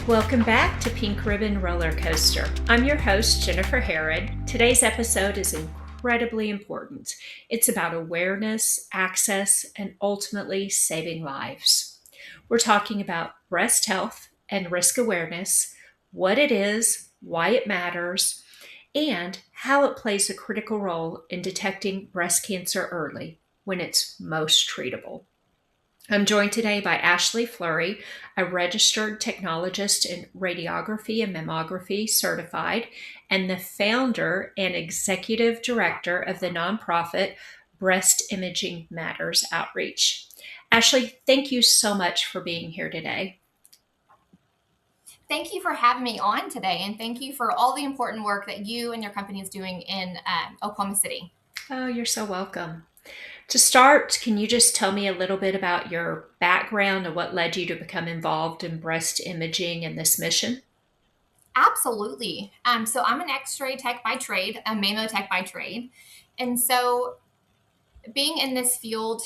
Welcome back to Pink Ribbon Roller Coaster. I'm your host, Jennifer Harrod. Today's episode is incredibly important. It's about awareness, access, and ultimately saving lives. We're talking about breast health and risk awareness, what it is, why it matters, and how it plays a critical role in detecting breast cancer early when it's most treatable. I'm joined today by Ashley Flurry, a registered technologist in radiography and mammography certified, and the founder and executive director of the nonprofit Breast Imaging Matters Outreach. Ashley, thank you so much for being here today. Thank you for having me on today, and thank you for all the important work that you and your company is doing in Oklahoma City. Oh, you're so welcome. To start, can you just tell me a little bit about your background and what led you to become involved in breast imaging and this mission? Absolutely. So I'm an X-ray tech by trade, a mammo tech by trade, and so being in this field,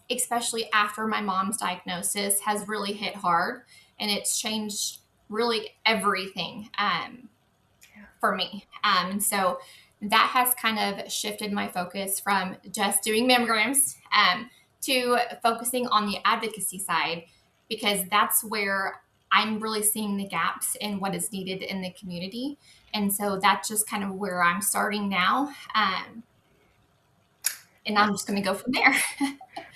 especially after my mom's diagnosis, has really hit hard, and it's changed really everything for me. And so that has kind of shifted my focus from just doing mammograms to focusing on the advocacy side, because that's where I'm really seeing the gaps in what is needed in the community. And so that's just kind of where I'm starting now. And I'm just going to go from there.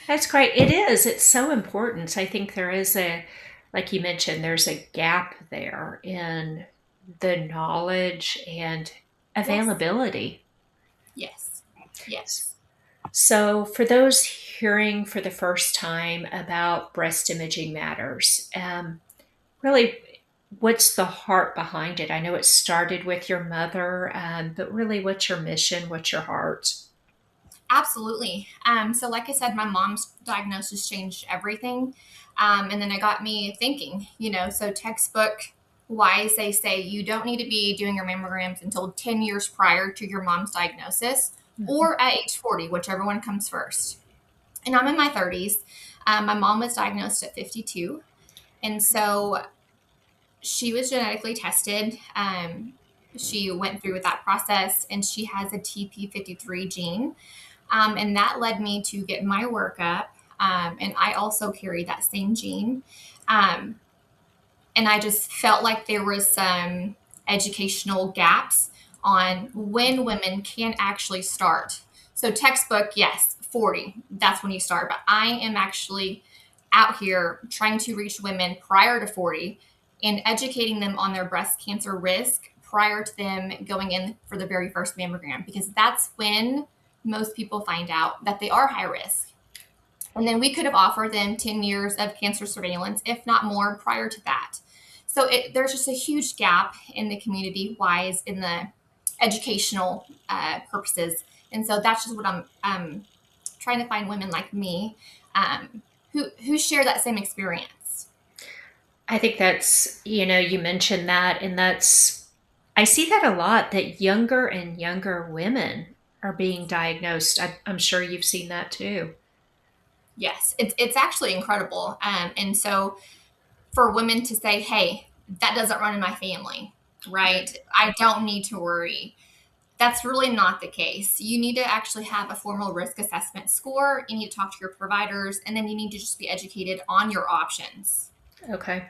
That's great. It is. It's so important. I think there is like you mentioned, there's a gap there in the knowledge and Yes. availability. Yes. Yes. So, for those hearing for the first time about breast imaging matters, really, what's the heart behind it? I know it started with your mother, but really, what's your mission? What's your heart? Absolutely. So, like I said, my mom's diagnosis changed everything. And then it got me thinking, so textbook wise, they say you don't need to be doing your mammograms until 10 years prior to your mom's diagnosis Mhm. or at age 40, whichever one comes first. And I'm in my 30s. My mom was diagnosed at 52. And so she was genetically tested. She went through with that process, and she has a TP53 gene. And that led me to get my workup. And I also carry that same gene. Um, and I just felt like there was some educational gaps on when women can actually start. So textbook, yes, 40, that's when you start. But I am actually out here trying to reach women prior to 40 and educating them on their breast cancer risk prior to them going in for the very first mammogram, because that's when most people find out that they are high risk. And then we could have offered them 10 years of cancer surveillance, if not more, prior to that. So there's just a huge gap in the community wise in the educational purposes. And so that's just what I'm trying to find women like me who share that same experience. I think that's, you mentioned that, and I see that a lot that younger and younger women are being diagnosed. I'm sure you've seen that too. Yes, it's actually incredible. And so for women to say, hey, that doesn't run in my family, right? I don't need to worry. That's really not the case. You need to actually have a formal risk assessment score. You need to talk to your providers, and then you need to just be educated on your options. Okay.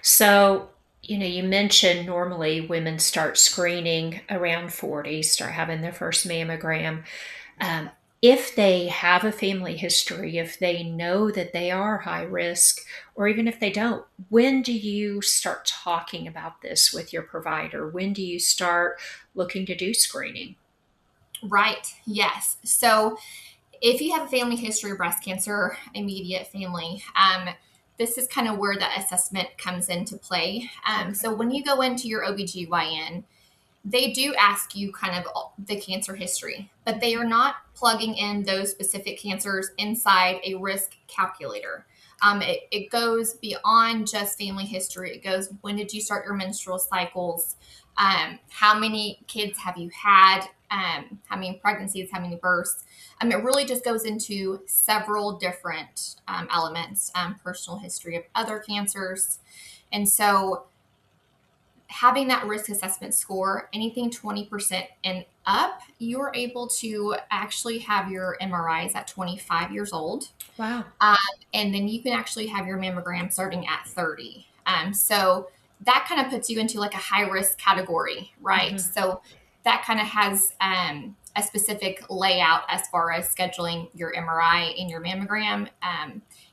So, you mentioned normally women start screening around 40, start having their first mammogram. Um, if they have a family history, if they know that they are high risk, or even if they don't, when do you start talking about this with your provider? When do you start looking to do screening? Right. Yes. So if you have a family history of breast cancer, immediate family, this is kind of where that assessment comes into play. Okay. So when you go into your OBGYN, they do ask you kind of the cancer history, but they are not plugging in those specific cancers inside a risk calculator. It goes beyond just family history. It goes, when did you start your menstrual cycles? How many kids have you had? How many pregnancies? How many births? It really just goes into several different elements, personal history of other cancers. And so having that risk assessment score, anything 20% and up, you're able to actually have your MRIs at 25 years old. Wow. Um, and then you can actually have your mammogram starting at 30. So that kind of puts you into like a high risk category, right? Mm-hmm. So that kind of has a specific layout as far as scheduling your MRI and your mammogram.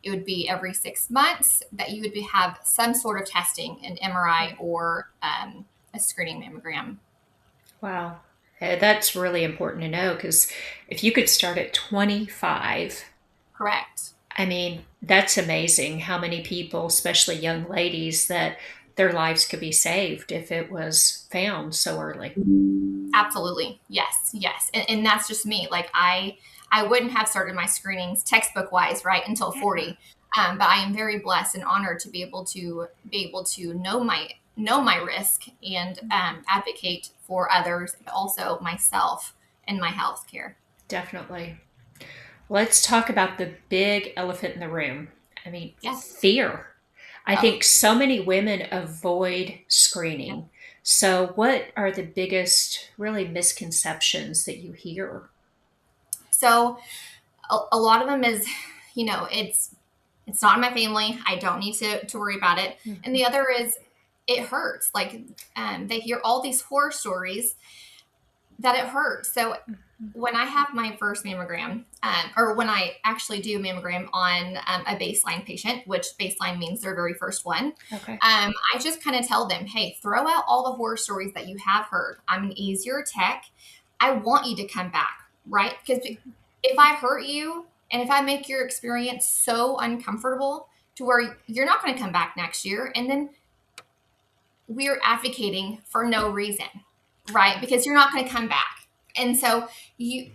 It would be every 6 months that you would have some sort of testing, an MRI or a screening mammogram. Wow. That's really important to know because if you could start at 25, Correct. I mean, that's amazing how many people, especially young ladies, that their lives could be saved if it was found so early. Absolutely. Yes. Yes. And that's just me. Like I wouldn't have started my screenings textbook wise, right, until Yeah, 40. But I am very blessed and honored to be able to know my risk and advocate for others, but also myself and my health care. definitely. Let's talk about the big elephant in the room. I mean, Yes. fear. I Oh, think so many women avoid yeah. screening. So, what are the biggest, really, misconceptions that you hear? So a lot of them is, it's not in my family. I don't need to worry about it. And Mhm. the other is it hurts. Like they hear all these horror stories that it hurts. So Mhm. when I have my first mammogram, or when I actually do a mammogram on a baseline patient, which baseline means their very first one, Okay. I just kind of tell them, hey, throw out all the horror stories that you have heard. I'm an easier tech. I want you to come back, right? Because if I hurt you and if I make your experience so uncomfortable to where you're not going to come back next year, and then we're advocating for no reason, right? Because you're not going to come back. And so we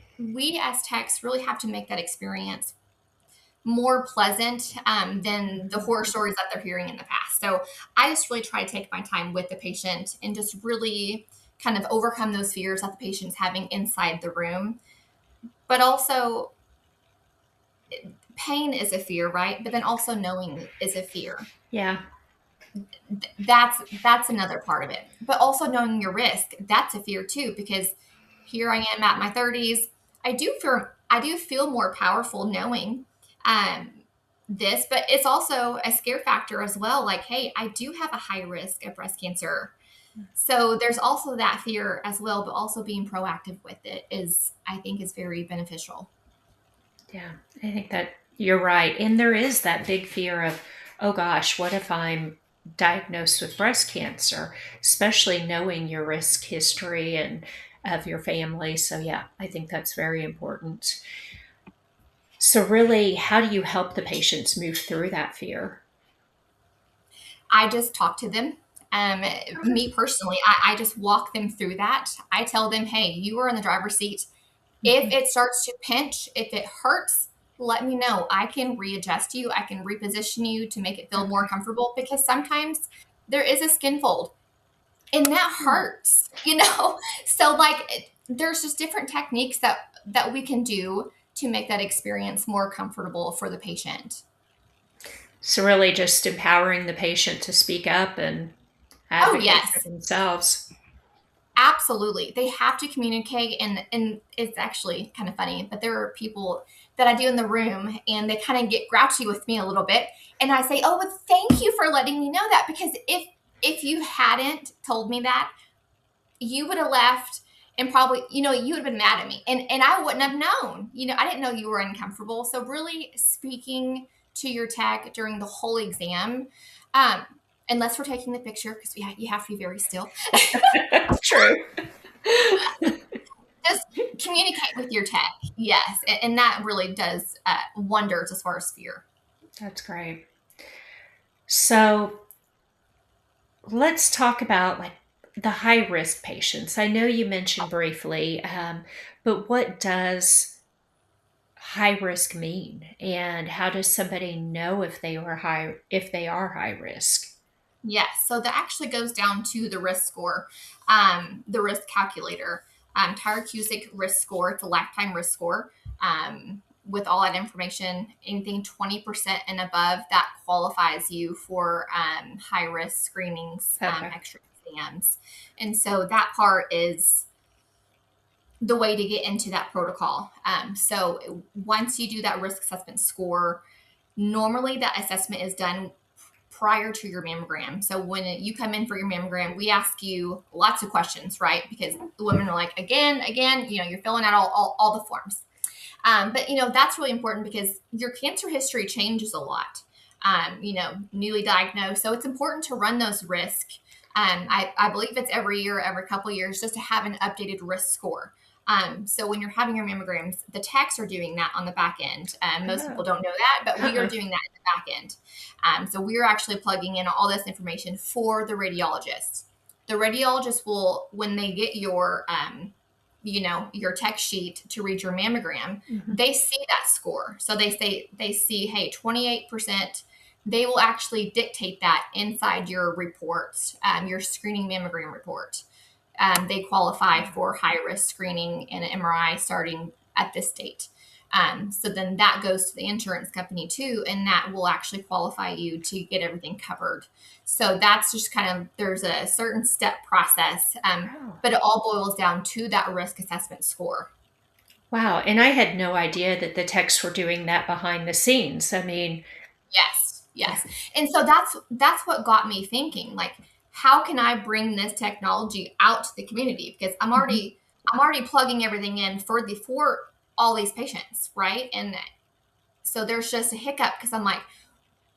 as techs really have to make that experience more pleasant than the Mhm. horror stories that they're hearing in the past. So I just really try to take my time with the patient and just really kind of overcome those fears that the patient's having inside the room. But also, pain is a fear, right? But then also knowing is a fear. Yeah. That's another part of it. But also knowing your risk, that's a fear too, because here I am at my 30s. I do feel more powerful knowing um, this, but it's also a scare factor as well. Like, hey, I do have a high risk of breast cancer. So there's also that fear as well, but also being proactive with it is, I think, is very beneficial. Yeah. I think that you're right. And there is that big fear of, oh gosh, what if I'm diagnosed with breast cancer, especially knowing your risk history and of your family. So, yeah, I think that's very important. So, really, how do you help the patients move through that fear? I just talk to them. Okay. Me personally, I just walk them through that. I tell them, hey, you are in the driver's seat. If Mhm. it starts to pinch, if it hurts, let me know. I can readjust you. I can reposition you to make it feel more Okay. comfortable because sometimes there is a skin fold and that Hmm. hurts, So there's just different techniques that we can do to make that experience more comfortable for the patient. So, really, just empowering the patient to speak up and Oh, advocate for yes. themselves. Absolutely. They have to communicate and it's actually kind of funny, but there are people that I do in the room and they kind of get grouchy with me a little bit. And I say, "Oh, but thank you for letting me know that because if you hadn't told me that, you would have left and probably, you would have been mad at me and I wouldn't have known. I didn't know you were uncomfortable. So really speaking to your tech during the whole exam, um, unless we're taking the picture because you have to be very still. True. Just communicate with your tech. Yes. And that really does wonders as far as fear. That's great. So, let's talk about like the high risk patients. I know you mentioned briefly, but what does high risk mean, and how does somebody know if they are high risk? Yes. So that actually goes down to the risk score, the risk calculator, Tyrer Cusick risk score. It's a lifetime risk score. with all that information. Anything 20% and above, that qualifies you for high risk screenings, Okay. extra exams. And so that part is the way to get into that protocol. So once you do that risk assessment score, normally that assessment is done prior to your mammogram. So when you come in for your mammogram, we ask you lots of questions, right? Because the women are like, again, you're filling out all the forms. But that's really important because your cancer history changes a lot. Newly diagnosed, so it's important to run those risks. I believe it's every year, every couple of years, just to have an updated risk score. So when you're having your mammograms, the techs are doing that on the back end. Most people Oh. don't know that, but we are Uh-uh. doing that in the back end. So we're actually plugging in all this information for the radiologist. The radiologist will, when they get your tech sheet to read your mammogram, Mhm. they see that score. So they see, hey, 28%. They will actually dictate that inside your report, your screening mammogram report. They qualify for high risk screening and an MRI starting at this date. So then that goes to the insurance company too, and that will actually qualify you to get everything covered. So that's just kind of, there's a certain step process, Wow. but it all boils down to that risk assessment score. Wow. And I had no idea that the techs were doing that behind the scenes. I mean, Yes, yes. And so that's what got me thinking, like, how can I bring this technology out to the community? Because mhm. I'm already plugging everything in for all these patients, right? And so there's just a hiccup because I'm like,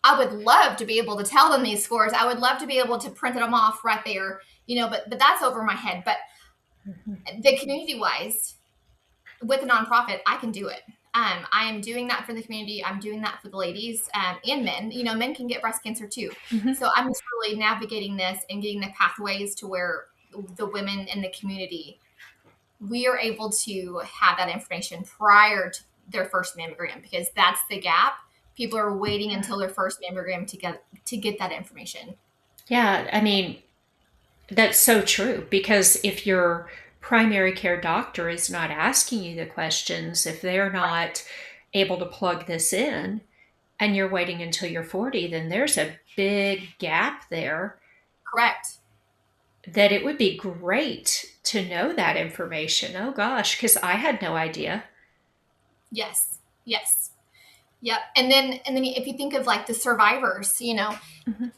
I would love to be able to tell them these scores. I would love to be able to print them off right there, but that's over my head. But Mhm. the community wise, with a nonprofit, I can do it. I am doing that for the community. I'm doing that for the ladies, and men. Men can get breast cancer too. Mhm. So I'm just really navigating this and getting the pathways to where the women in the community, we are able to have that information prior to their first mammogram, because that's the gap. People are waiting Yeah. until their first mammogram to get that information. Yeah. I mean, that's so true because if your primary care doctor is not asking you the questions, if they're not able to plug this in and you're waiting until you're 40, then there's a big gap there Correct. that it would be great to know that information. Oh gosh, because I had no idea. Yes. Yes. Yep. And then if you think of like the survivors, Mhm.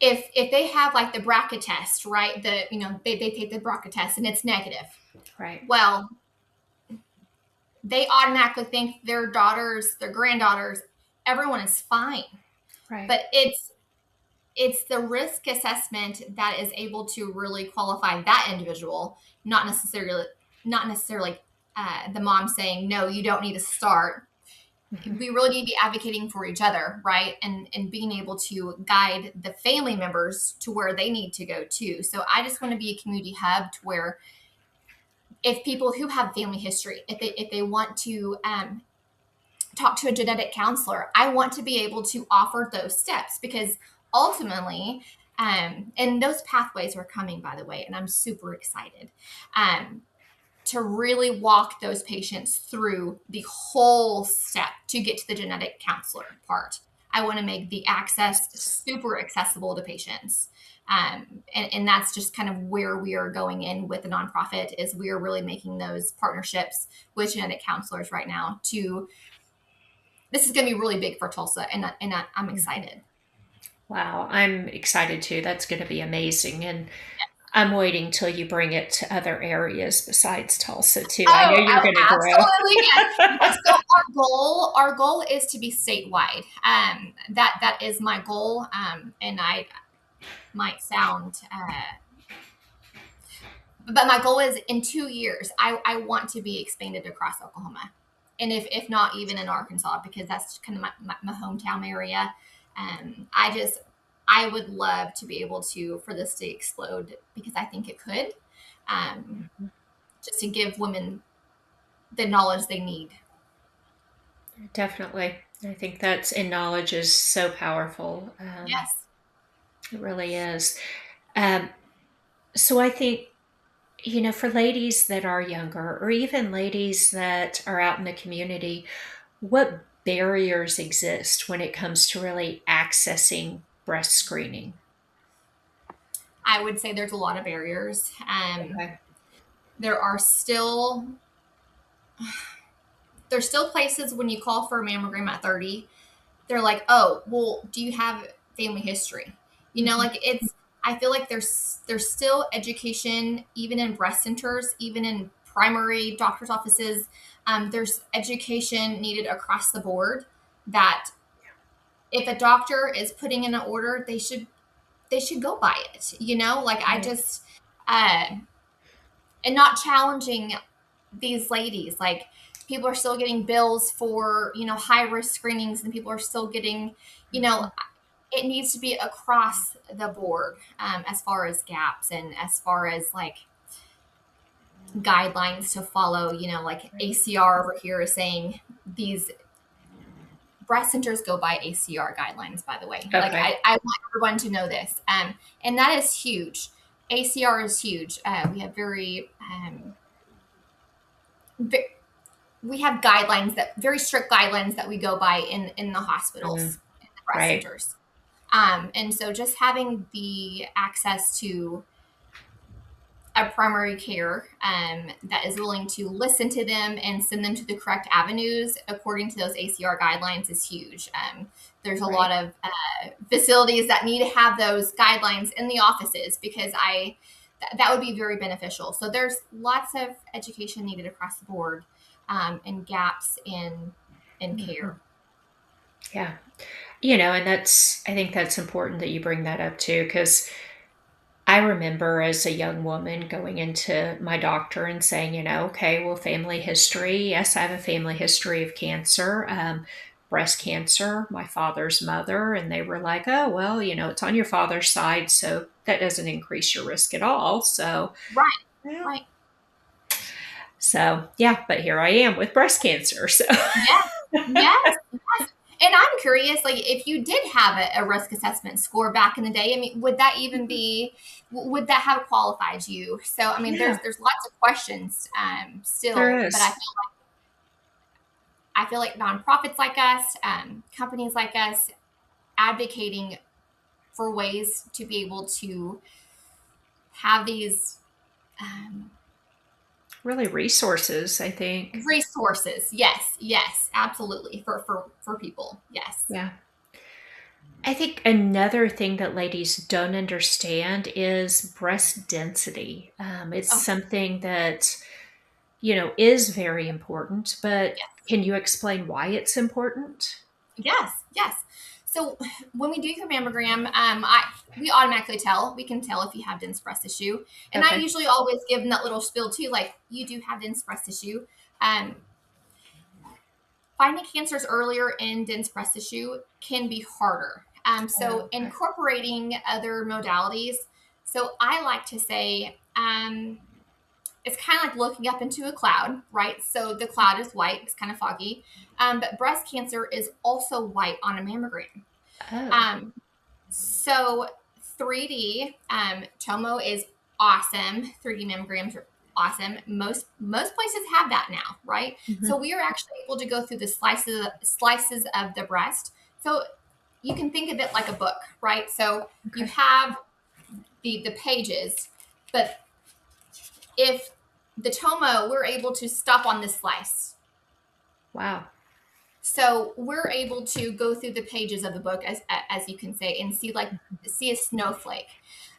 if they have like the BRCA test, right? They take the BRCA test and it's negative. Right, Well, they automatically think their daughters, their granddaughters, everyone is fine. right. But it's the risk assessment that is able to really qualify that individual, not necessarily the mom saying, no, you don't need to start. Mhm. We really need to be advocating for each other, right? And being able to guide the family members to where they need to go too. So I just want to be a community hub to where, if people who have family history, if they want to talk to a genetic counselor, I want to be able to offer those steps, because ultimately, and those pathways are coming, by the way, and I'm super excited. Um, to really walk those patients through the whole step to get to the genetic counselor part. I want to make the access super accessible to patients. And that's just kind of where we are going in with the nonprofit, is we are really making those partnerships with genetic counselors right now. This is going to be really big for Tulsa, and I'm Mhm. excited. Wow, I'm excited too. That's going to be amazing. And I'm waiting till you bring it to other areas besides Tulsa too. I know Oh, you're oh, going to grow. absolutely, yes. Yes. So our goal is to be statewide. That is my goal. And I might sound, but my goal is in 2 years, I want to be expanded across Oklahoma, and if not even in Arkansas, because that's kind of my hometown area. I would love to be able to, for this to explode, because I think it could, um, just to give women the knowledge they need. Definitely. I think that's, and knowledge is so powerful. Yes. It really is. Um, so I think For ladies that are younger or even ladies that are out in the community, what barriers exist when it comes to really accessing breast screening? I would say there's a lot of barriers. Okay. There are still there's still places when you call for a mammogram at 30, they're like, oh, well, do you have family history? Mhm. Like I feel like there's still education, even in breast centers, even in primary doctor's offices. There's education needed across the board that if a doctor is putting in an order, they should go by it. Like I Right. just, uh, and not challenging these ladies. Like people are still getting bills for, high risk screenings, and people are still getting, you know, Mhm. it needs to be across the board, as far as gaps and as far as like guidelines to follow. Like Right. ACR over here is saying these breast centers go by ACR guidelines, by the way. Like Okay. I want everyone to know this. And that is huge. ACR is huge. We have ve- we have guidelines, that very strict guidelines that we go by in the Mm. hospitals, in the breast Right. centers. And so just having the access to a primary care, that is willing to listen to them and send them to the correct avenues according to those ACR guidelines is huge. There's a Right. lot of facilities that need to have those guidelines in the offices, because that would be very beneficial. So there's lots of education needed across the board, and gaps in care. Mhm. Yeah. And I think that's important that you bring that up too, because I remember as a young woman going into my doctor and saying, okay, well, family history. Yes, I have a family history of cancer, breast cancer, my father's mother. And they were like, oh, well, it's on your father's side. So that doesn't increase your risk at all. So, Right, yeah. right. Yeah, but here I am with breast cancer. So, Yes, yes, yes. And I'm curious, like, if you did have a risk assessment score back in the day, I mean, would that even be, would that have qualified you? So, I mean, there's yeah, there's lots of questions, there still, but is. I feel like nonprofits like us, companies like us, advocating for ways to be able to have these, um, Really resources, I think. resources. Yes, yes, absolutely, for people. Yes. Yeah. I think another thing that ladies don't understand is breast density. It's Oh, something that, is very important, but yes. can you explain why it's important? Yes, yes. So when we do your mammogram, we automatically tell. We can tell if you have dense breast tissue, and I Okay. usually always give them that little spiel too, like you do have dense breast tissue. Um, Finding cancers earlier in dense breast tissue can be harder. So Okay. incorporating other modalities. So I like to say, it's kind of like looking up into a cloud, right? So the cloud is white, it's kind of foggy. But breast cancer is also white on a mammogram. Oh, Um, so 3D, Tomo is awesome. 3D mammograms are awesome. Most places have that now, right? So mhm. we are actually able to go through the slices of the breast. So you can think of it like a book, right? So you Okay. have the pages, but if the Tomo, we're able to stop on this slice. Wow. So we're able to go through the pages of the book, as you can say, and see a snowflake.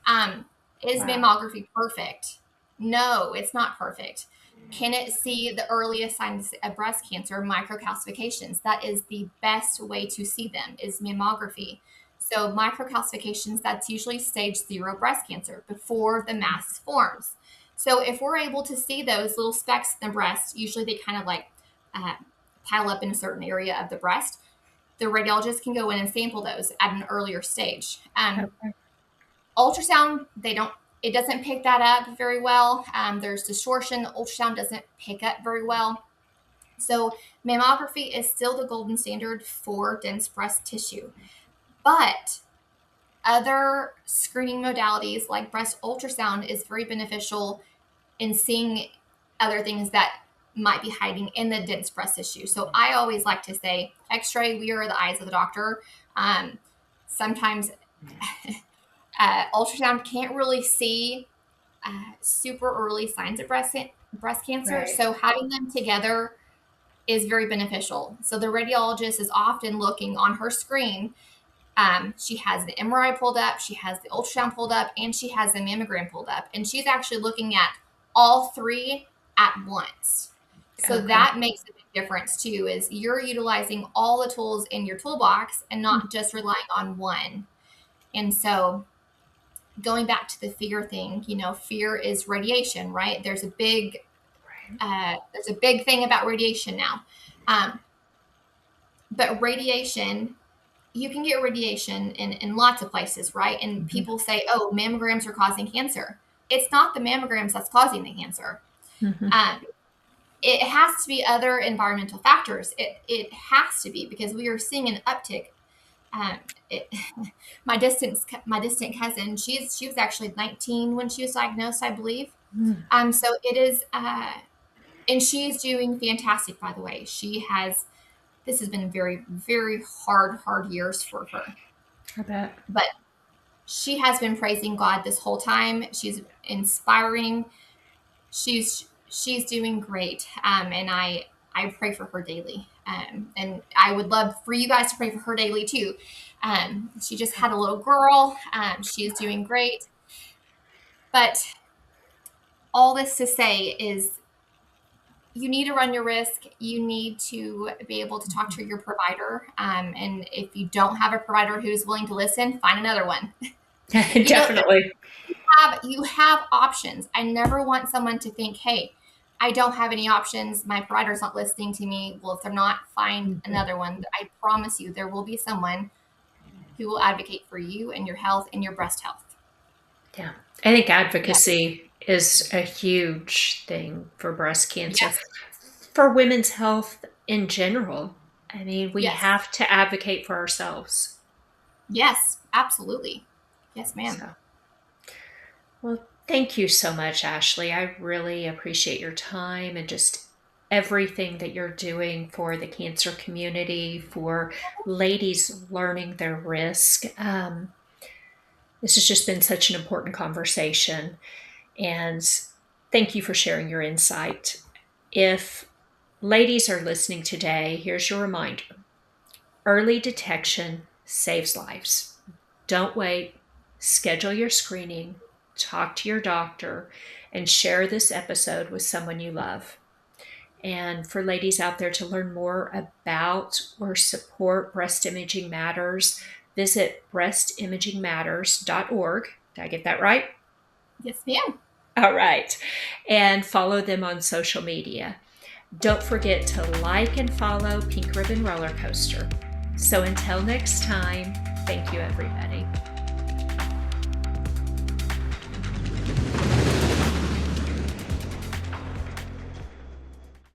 Um, is Wow. mammography perfect? No, it's not perfect. Can it see the earliest signs of breast cancer, microcalcifications? That is the best way to see them, is mammography. So microcalcifications, that's usually stage 0 breast cancer before the mass forms. So if we're able to see those little specks in the breast, usually they kind of like, uh, pile up in a certain area of the breast, the radiologist can go in and sample those at an earlier stage. Okay. Ultrasound, it doesn't pick that up very well. There's distortion. The ultrasound doesn't pick up very well. So mammography is still the golden standard for dense breast tissue. But other screening modalities like breast ultrasound is very beneficial and seeing other things that might be hiding in the dense breast tissue. So I always like to say, X-ray, we are the eyes of the doctor. Sometimes ultrasound can't really see super early signs of breast cancer. Right. So having them together is very beneficial. So the radiologist is often looking on her screen. She has the MRI pulled up, she has the ultrasound pulled up, and she has the mammogram pulled up. And she's actually looking at all three at once. So Okay. that makes a big difference too, is you're utilizing all the tools in your toolbox and not just relying on one. And so going back to the fear thing, fear is radiation, right? There's a big thing about radiation now. But radiation, you can get radiation in lots of places, right? And people say, oh, mammograms are causing cancer. It's not the mammograms that's causing the cancer. It has to be other environmental factors. It has to be, because we are seeing an uptick. My distant cousin, she was actually 19 when she was diagnosed, I believe. So it is, and she's doing fantastic, by the way. This has been very, very hard years for her. I bet. But she has been praising God this whole time. She's inspiring. She's doing great. And I pray for her daily. And I would love for you guys to pray for her daily too. She just had a little girl. She is doing great. But all this to say is, you need to run your risk. You need to be able to talk to your provider. And if you don't have a provider who's willing to listen, find another one. Definitely. You have options. I never want someone to think, hey, I don't have any options. My provider's not listening to me. Well, if they're not, find another one. I promise you, there will be someone who will advocate for you and your health and your breast health. Yeah. I think advocacy is a huge thing for breast cancer, for women's health in general. I mean, we have to advocate for ourselves. Yes, absolutely. Yes, ma'am. So, well, thank you so much, Ashley. I really appreciate your time and just everything that you're doing for the cancer community, for ladies learning their risk. This has just been such an important conversation. And thank you for sharing your insight. If ladies are listening today, here's your reminder. Early detection saves lives. Don't wait. Schedule your screening, talk to your doctor, and share this episode with someone you love. And for ladies out there to learn more about or support Breast Imaging Matters, visit breastimagingmatters.org. Did I get that right? Yes, ma'am. All right. And follow them on social media. Don't forget to like and follow Pink Ribbon Roller Coaster. So until next time, thank you, everybody.